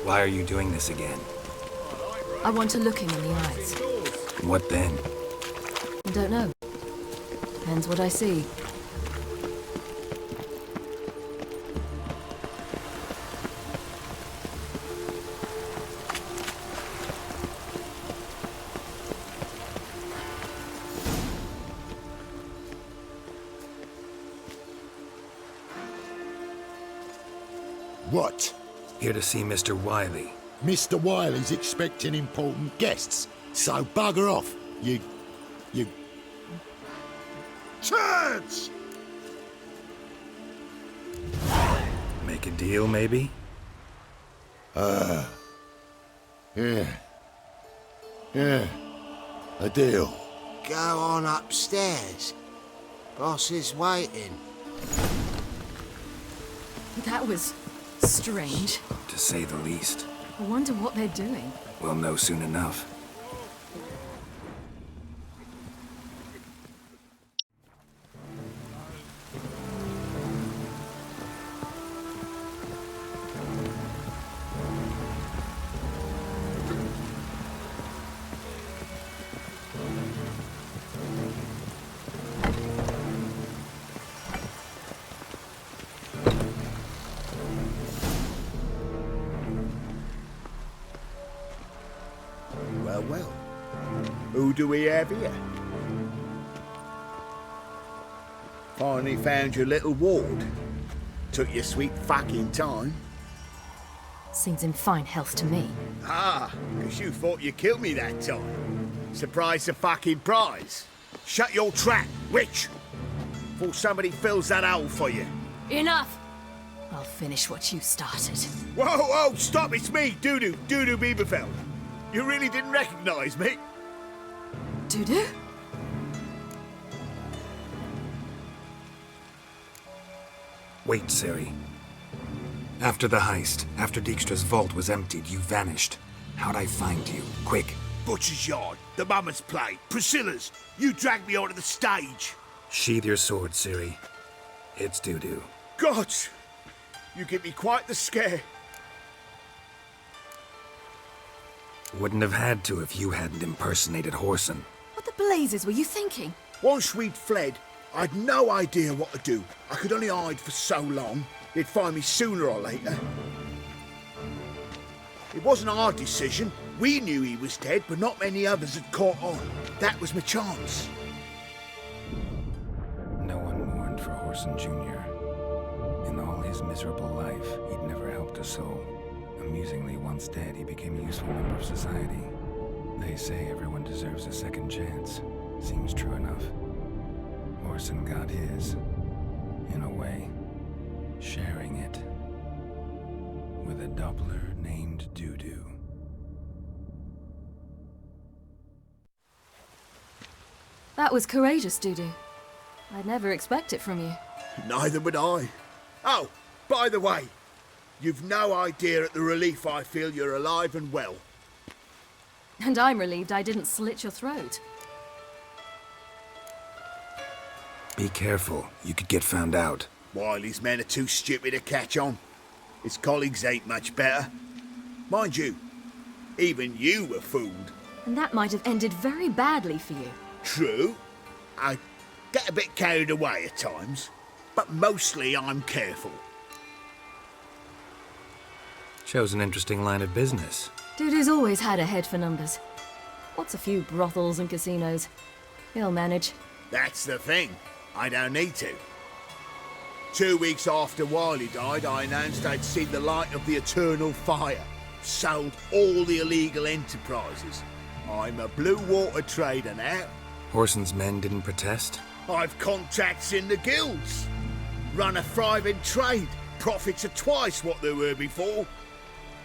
Why are you doing this again? I want to look him in the eyes. What then? I don't know. Depends what I see. What? Here to see Mr. Wiley. Mr. Wiley's expecting important guests, so bugger off, you... Turds! Make a deal, maybe? Yeah. A deal. Go on upstairs. Boss is waiting. That was strange. To say the least. I wonder what they're doing. We'll know soon enough. Well. Who do we have here? Finally found your little ward. Took your sweet fucking time. Seems in fine health to me. Ah, because you thought you killed me that time. Surprise the fucking prize. Shut your trap, witch! Before somebody fills that hole for you. Enough! I'll finish what you started. Whoa, stop, it's me, Dudu Bieberfeld. You really didn't recognize me? Dudu? Wait, Ciri. After the heist, after Dijkstra's vault was emptied, you vanished. How'd I find you? Quick. Butcher's Yard, the Mama's Play, Priscilla's. You dragged me onto the stage. Sheathe your sword, Ciri. It's Dudu. God! You give me quite the scare. Wouldn't have had to if you hadn't impersonated Whoreson. What the blazes were you thinking? Once we'd fled, I'd no idea what to do. I could only hide for so long. They'd find me sooner or later. It wasn't our decision. We knew he was dead, but not many others had caught on. That was my chance. No one mourned for Whoreson Jr. In all his miserable life, he'd never helped a soul. Amusingly, once dead, he became a useful member of society. They say everyone deserves a second chance. Seems true enough. Whoreson got his, in a way, sharing it with a Doppler named Dudu. That was courageous, Dudu. I'd never expect it from you. Neither would I. Oh, by the way, you've no idea at the relief I feel you're alive and well. And I'm relieved I didn't slit your throat. Be careful. You could get found out. Wiley's men are too stupid to catch on. His colleagues ain't much better. Mind you, even you were fooled. And that might have ended very badly for you. True. I get a bit carried away at times, but mostly I'm careful. Shows an interesting line of business. Dudu's always had a head for numbers. What's a few brothels and casinos? He'll manage. That's the thing. I don't need to. 2 weeks after Wiley died, I announced I'd seen the light of the eternal fire. Sold all the illegal enterprises. I'm a blue water trader now. Whoreson's men didn't protest? I've contacts in the guilds. Run a thriving trade. Profits are twice what they were before.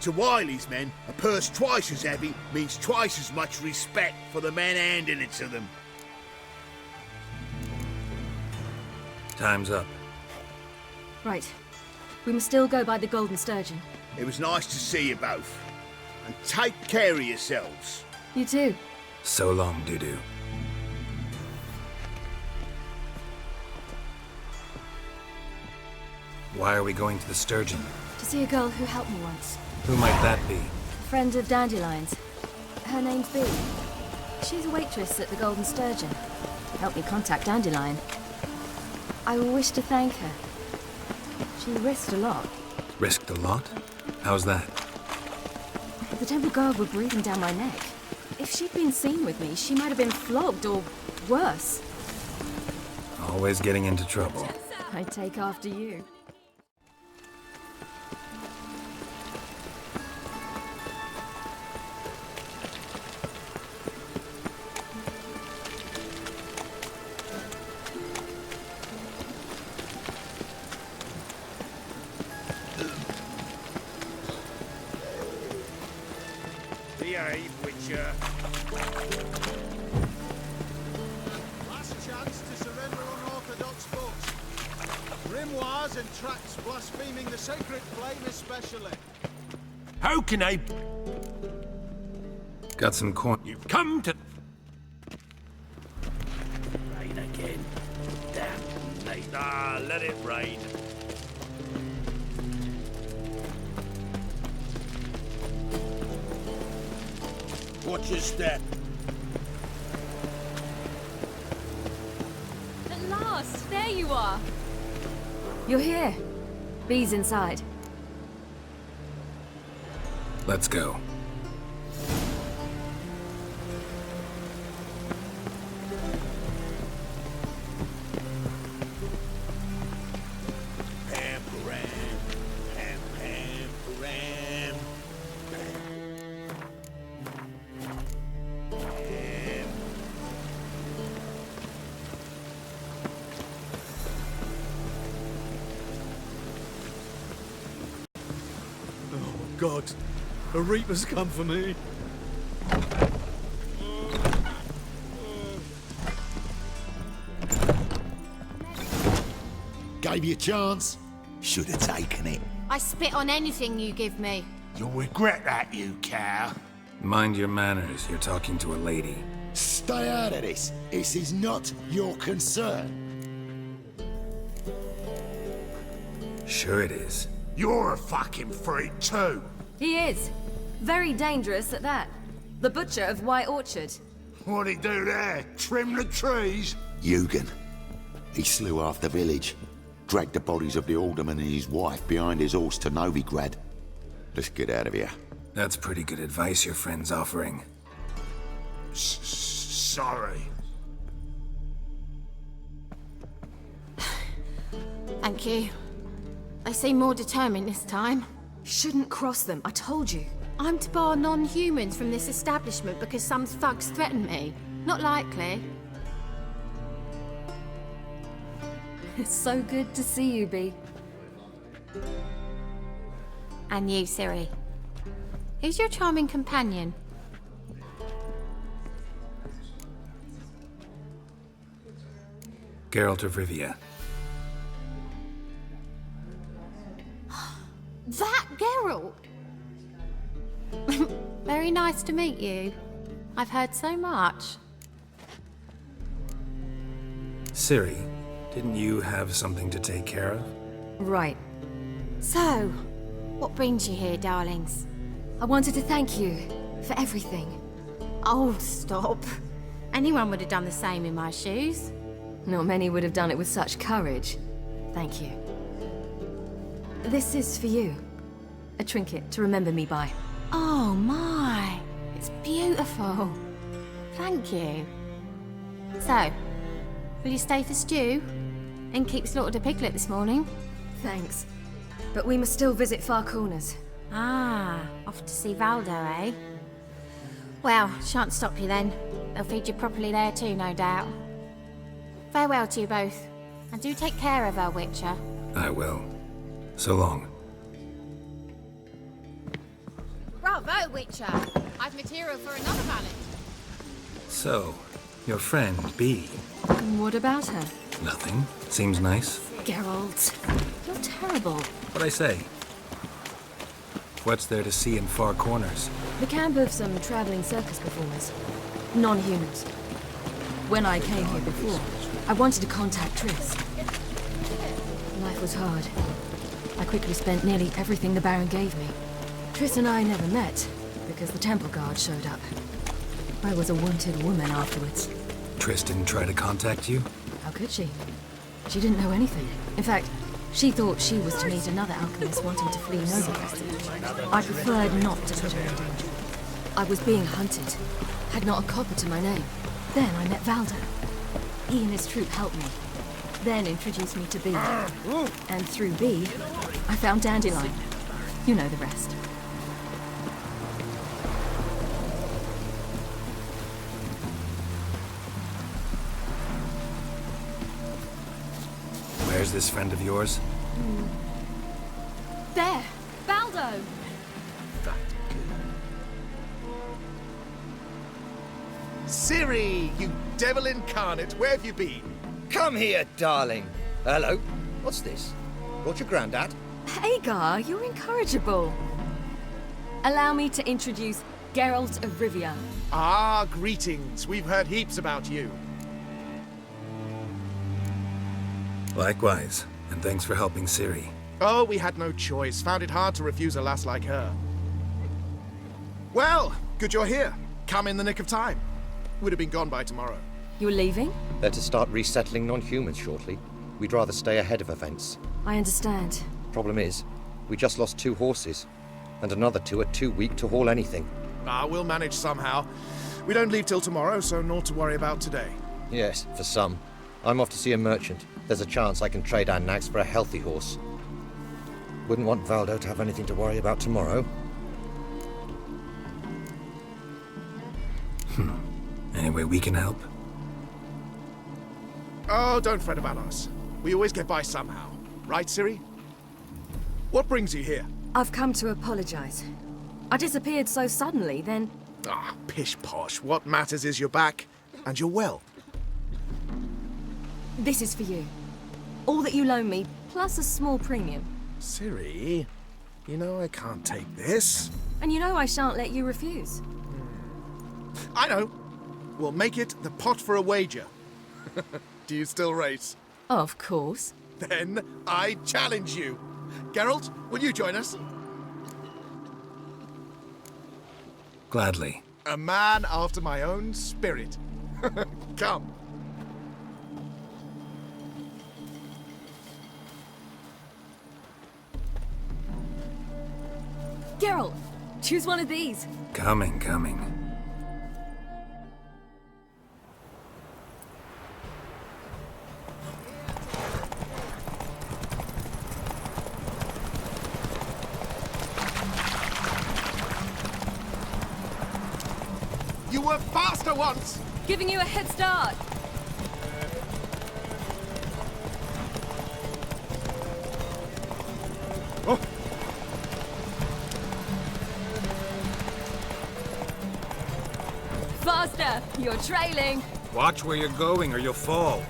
To Wiley's men, a purse twice as heavy means twice as much respect for the men handing it to them. Time's up. Right. We must still go by the Golden Sturgeon. It was nice to see you both. And take care of yourselves. You too. So long, Dudu. Why are we going to the Sturgeon? To see a girl who helped me once. Who might that be? Friend of Dandelion's. Her name's Bee. She's a waitress at the Golden Sturgeon. Helped me contact Dandelion. I wish to thank her. She risked a lot. Risked a lot? How's that? The temple guard were breathing down my neck. If she'd been seen with me, she might have been flogged or worse. Always getting into trouble. I'd take after you. Behave, Witcher. Last chance to surrender unorthodox books. Grimoires and tracts blaspheming the sacred flame especially. How can I... Got some coin. You've come to... Rain again. Damn late. Ah, let it rain. Watch your step. At last, there you are. You're here. Bee's inside. Let's go. Pam-param, pam-pam-param. Oh, God. A Reaper's come for me. Gave you a chance. Should have taken it. I spit on anything you give me. You'll regret that, you cow. Mind your manners, you're talking to a lady. Stay out of this. This is not your concern. Sure it is. You're a fucking freak too. He is. Very dangerous at that. The butcher of White Orchard. What'd he do there? Trim the trees? Eugen. He slew half the village. Dragged the bodies of the alderman and his wife behind his horse to Novigrad. Let's get out of here. That's pretty good advice your friend's offering. Sorry. Thank you. They seem more determined this time. Shouldn't cross them, I told you. I'm to bar non-humans from this establishment because some thugs threaten me. Not likely. It's so good to see you, Bee. And you, Ciri. Who's your charming companion? Geralt of Rivia. That Geralt! Very nice to meet you. I've heard so much. Ciri, didn't you have something to take care of? Right. So, what brings you here, darlings? I wanted to thank you for everything. Oh, stop. Anyone would have done the same in my shoes. Not many would have done it with such courage. Thank you. This is for you. A trinket to remember me by. Oh my, it's beautiful. Thank you. So, will you stay for stew? And keep slaughtered a piglet this morning? Thanks. But we must still visit Far Corners. Ah, off to see Valdo, eh? Well, shan't stop you then. They'll feed you properly there too, no doubt. Farewell to you both. And do take care of her, Witcher. I will. So long. Bravo, Witcher! I've material for another ballad. So, your friend, Bee. What about her? Nothing. Seems nice. Geralt, you're terrible. What'd I say? What's there to see in Far Corners? The camp of some traveling circus performers. Non-humans. When I came here before, I wanted to contact Triss. Life was hard. I quickly spent nearly everything the Baron gave me. Triss Triss and I never met, because the temple guard showed up. I was a wanted woman afterwards. Triss didn't try to contact you? How could she? She didn't know anything. In fact, she thought she was to meet another alchemist wanting to flee Novigrad. I preferred not to put her in danger. I was being hunted. Had not a copper to my name. Then I met Valdo. He and his troop helped me. Then introduced me to B. And through B, I found Dandelion. You know the rest. Where's this friend of yours? There! Valdo! Ciri, you devil incarnate, where have you been? Come here, darling. Hello. What's this? Brought your granddad? Hagar, you're incorrigible. Allow me to introduce Geralt of Rivia. Ah, greetings. We've heard heaps about you. Likewise, and thanks for helping Ciri. Oh, we had no choice. Found it hard to refuse a lass like her. Well, good you're here. Come in the nick of time. Would have been gone by tomorrow. You're leaving? They're to start resettling non-humans shortly. We'd rather stay ahead of events. I understand. Problem is, we just lost 2 horses, and another 2 are too weak to haul anything. Ah, we'll manage somehow. We don't leave till tomorrow, so naught to worry about today. Yes, for some. I'm off to see a merchant. There's a chance I can trade our nags for a healthy horse. Wouldn't want Valdo to have anything to worry about tomorrow. Any way we can help? Oh, don't fret about us. We always get by somehow. Right, Ciri? What brings you here? I've come to apologize. I disappeared so suddenly, then... Ah, pish-posh. What matters is you're back, and you're well. This is for you. All that you loan me, plus a small premium. Ciri, you know I can't take this. And you know I shan't let you refuse. I know. We'll make it the pot for a wager. Do you still race? Of course. Then I challenge you. Geralt, will you join us? Gladly. A man after my own spirit. Come. Geralt, choose one of these. Coming. You were faster once! Giving you a head start. Oh. Faster! You're trailing. Watch where you're going or you'll fall.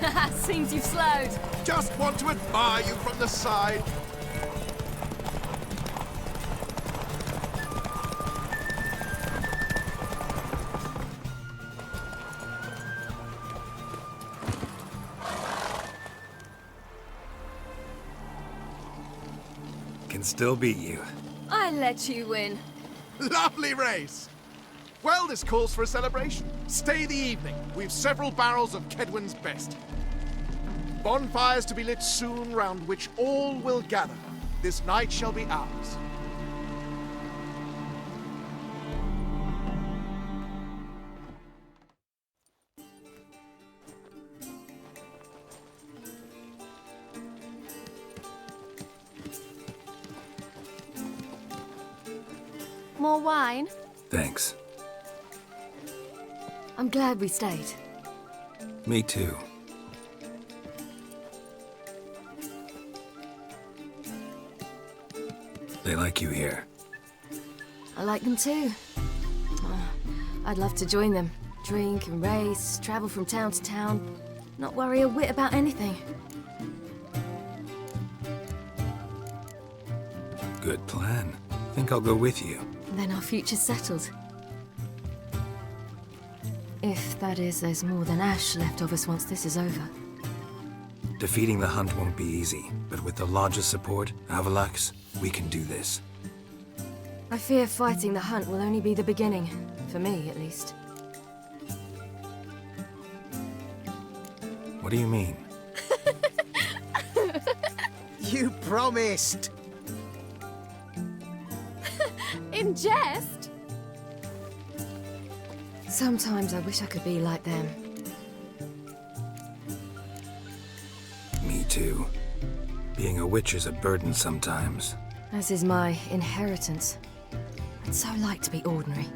Haha, seems you've slowed. Just want to admire you from the side. Can still beat you. I let you win. Lovely race! Well, this calls for a celebration. Stay the evening. We've several barrels of Kedwin's best. Bonfires to be lit soon, round which all will gather. This night shall be ours. More wine? Thanks. I'm glad we stayed. Me too. They like you here. I like them too. Oh, I'd love to join them. Drink and race, travel from town to town. Not worry a whit about anything. Good plan. Think I'll go with you. And then our future's settled. If, that is, there's more than ash left of us once this is over. Defeating the Hunt won't be easy, but with the Lodge's support, Avalax, we can do this. I fear fighting the Hunt will only be the beginning. For me, at least. What do you mean? You promised! In jest? Sometimes I wish I could be like them. Me too. Being a witch is a burden sometimes. As is my inheritance. I'd so like to be ordinary.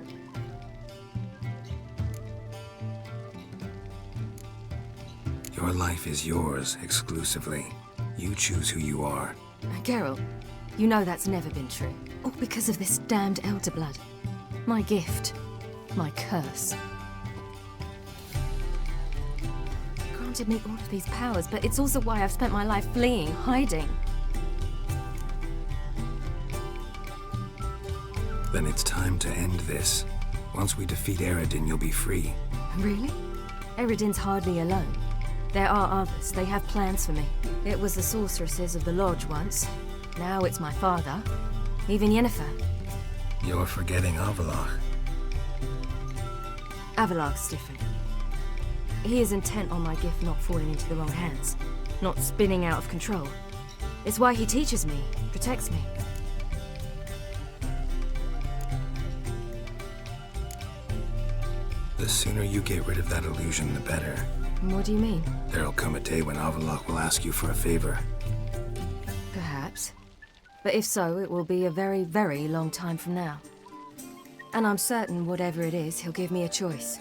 Your life is yours, exclusively. You choose who you are. Geralt, you know that's never been true. All because of this damned elder blood. My gift. My curse. Granted me all of these powers, but it's also why I've spent my life fleeing, hiding. Then it's time to end this. Once we defeat Eredin, you'll be free. Really? Eredin's hardly alone. There are others. They have plans for me. It was the sorceresses of the Lodge once. Now it's my father. Even Yennefer. You're forgetting Avalach. Avalach's different. He is intent on my gift not falling into the wrong hands. Not spinning out of control. It's why he teaches me, protects me. The sooner you get rid of that illusion, the better. What do you mean? There'll come a day when Avalach will ask you for a favor. Perhaps. But if so, it will be a very, very long time from now. And I'm certain whatever it is, he'll give me a choice.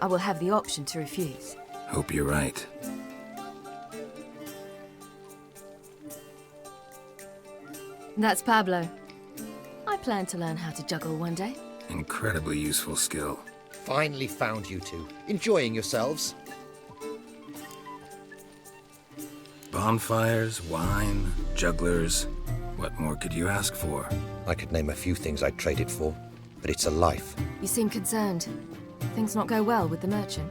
I will have the option to refuse. Hope you're right. That's Pablo. I plan to learn how to juggle one day. Incredibly useful skill. Finally found you two. Enjoying yourselves? Bonfires, wine, jugglers. What more could you ask for? I could name a few things I'd trade it for, but it's a life. You seem concerned. Things not go well with the merchant?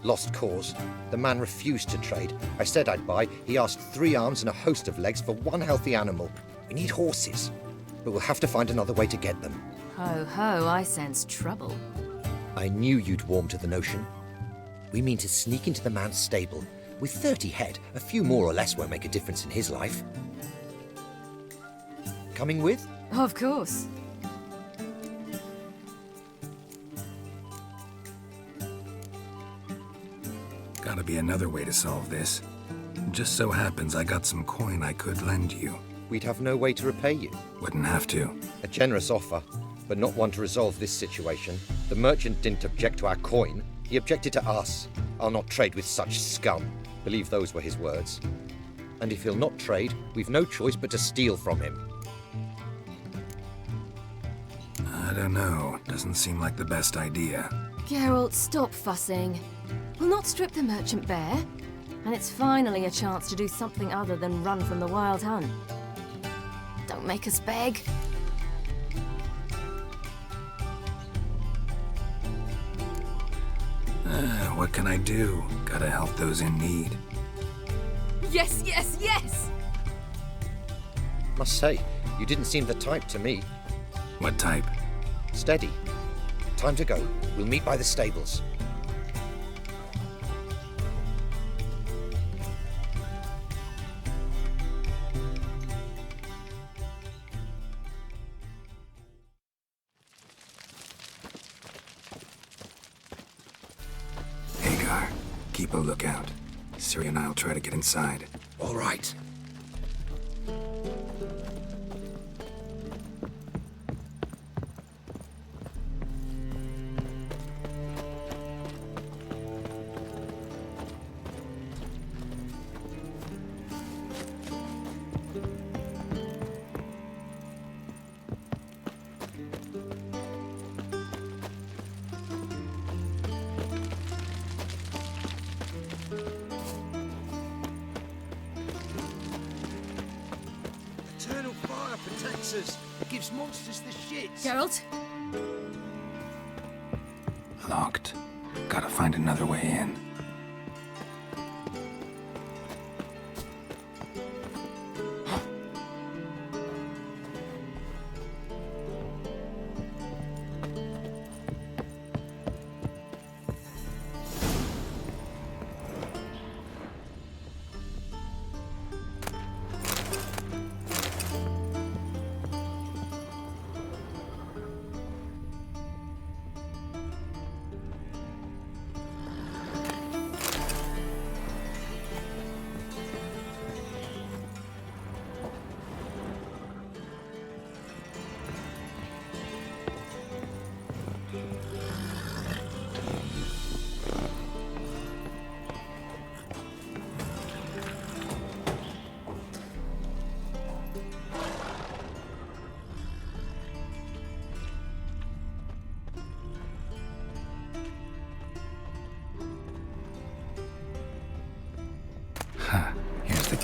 Lost cause. The man refused to trade. I said I'd buy. He asked 3 arms and a host of legs for 1 healthy animal. We need horses, but we'll have to find another way to get them. Ho ho, I sense trouble. I knew you'd warm to the notion. We mean to sneak into the man's stable. With 30 head, a few more or less won't make a difference in his life. Coming with? Of course. Gotta be another way to solve this. Just so happens I got some coin I could lend you. We'd have no way to repay you. Wouldn't have to. A generous offer, but not one to resolve this situation. The merchant didn't object to our coin. He objected to us. I'll not trade with such scum. Believe those were his words. And if he'll not trade, we've no choice but to steal from him. I don't know. Doesn't seem like the best idea. Geralt, stop fussing. We'll not strip the merchant bare. And it's finally a chance to do something other than run from the Wild Hunt. Don't make us beg. What can I do? Gotta help those in need. Yes, yes, yes! Must say, you didn't seem the type to me. What type? Steady. Time to go. We'll meet by the stables. Hagar, keep a lookout. Ciri and I'll try to get inside. All right. Eternal fire protects us. It gives monsters the shits. Geralt? Locked. Gotta find another way in.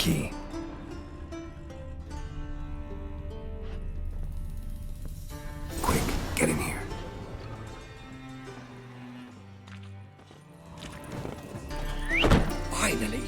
key. Quick, get in here. Finally!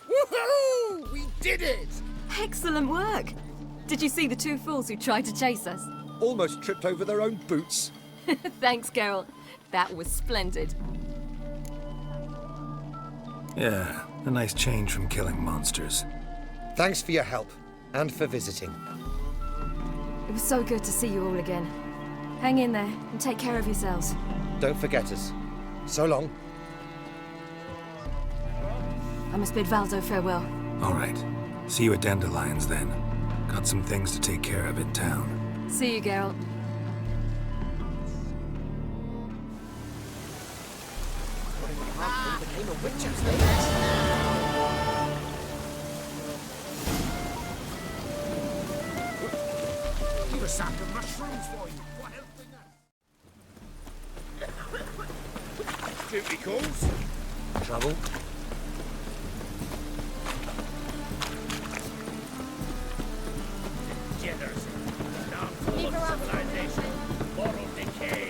Woohoo! We did it! Excellent work! Did you see the two fools who tried to chase us? Almost tripped over their own boots. Thanks, Geralt. That was splendid. Yeah, a nice change from killing monsters. Thanks for your help, and for visiting. It was so good to see you all again. Hang in there and take care of yourselves. Don't forget us. So long. I must bid Valdo farewell. All right. See you at Dandelions then. Got some things to take care of in town. See you, Geralt. Give a sack of mushrooms for you. What else? Duty calls. Trouble? Jitters. Downfall of civilization. Moral decay.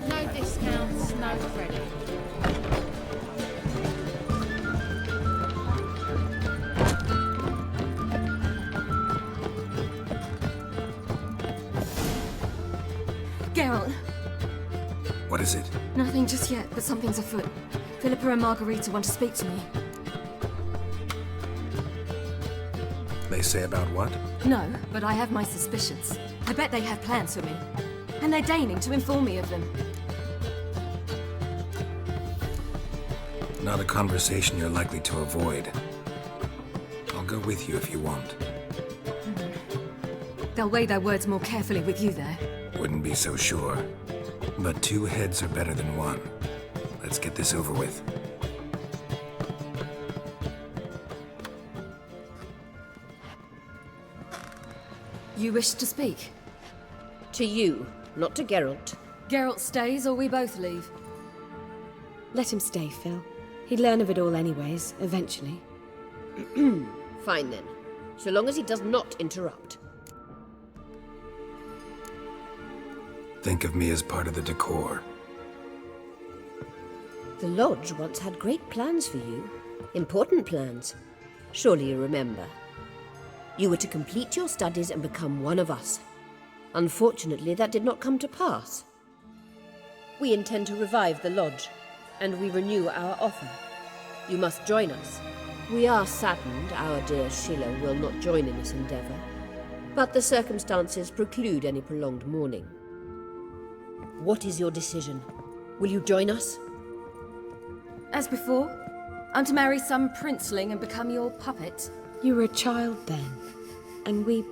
No discounts, no credit. Geralt! What is it? Nothing just yet, but something's afoot. Philippa and Margarita want to speak to me. They say about what? No, but I have my suspicions. I bet they have plans for me. And they're deigning to inform me of them. Not a conversation you're likely to avoid. I'll go with you if you want. They'll weigh their words more carefully with you there. Wouldn't be so sure. But two heads are better than one. Let's get this over with. You wish to speak? To you, not to Geralt. Geralt stays or we both leave? Let him stay, Phil. He'd learn of it all anyways, eventually. Fine then. So long as he does not interrupt. Think of me as part of the decor. The Lodge once had great plans for you. Important plans. Surely you remember. You were to complete your studies and become one of us. Unfortunately, that did not come to pass. We intend to revive the Lodge, and we renew our offer. You must join us. We are saddened our dear Sheila will not join in this endeavor, but the circumstances preclude any prolonged mourning. What is your decision? Will you join us? As before, I'm to marry some princeling and become your puppet. You were a child then, and we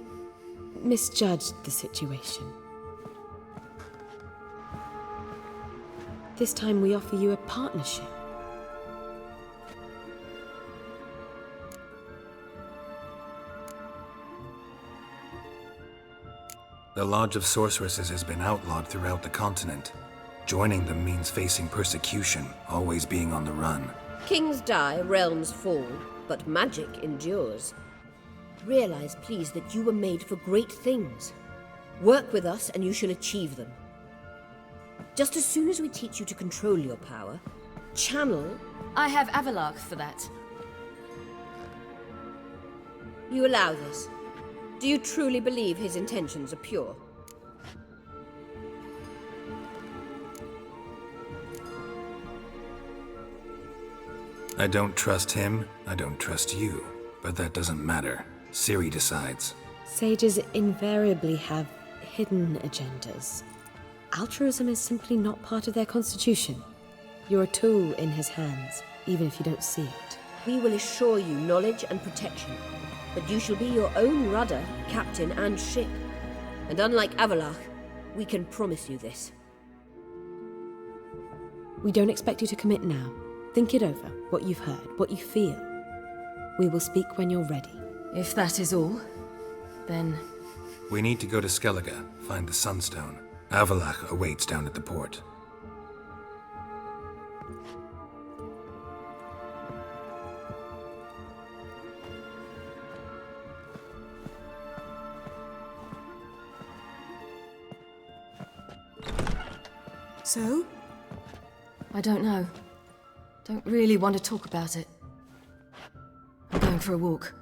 misjudged the situation. This time we offer you a partnership. The Lodge of Sorceresses has been outlawed throughout the continent. Joining them means facing persecution, always being on the run. Kings die, realms fall, but magic endures. Realize, please, that you were made for great things. Work with us and you shall achieve them. Just as soon as we teach you to control your power, channel... I have Avalark for that. You allow this. Do you truly believe his intentions are pure? I don't trust him, I don't trust you. But that doesn't matter. Ciri decides. Sages invariably have hidden agendas. Altruism is simply not part of their constitution. You're a tool in his hands, even if you don't see it. We will assure you knowledge and protection, but you shall be your own rudder, captain, and ship. And unlike Avalach, we can promise you this. We don't expect you to commit now. Think it over, what you've heard, what you feel. We will speak when you're ready. If that is all, then... We need to go to Skellige, find the Sunstone. Avalach awaits down at the port. So? I don't know. Don't really want to talk about it. I'm going for a walk.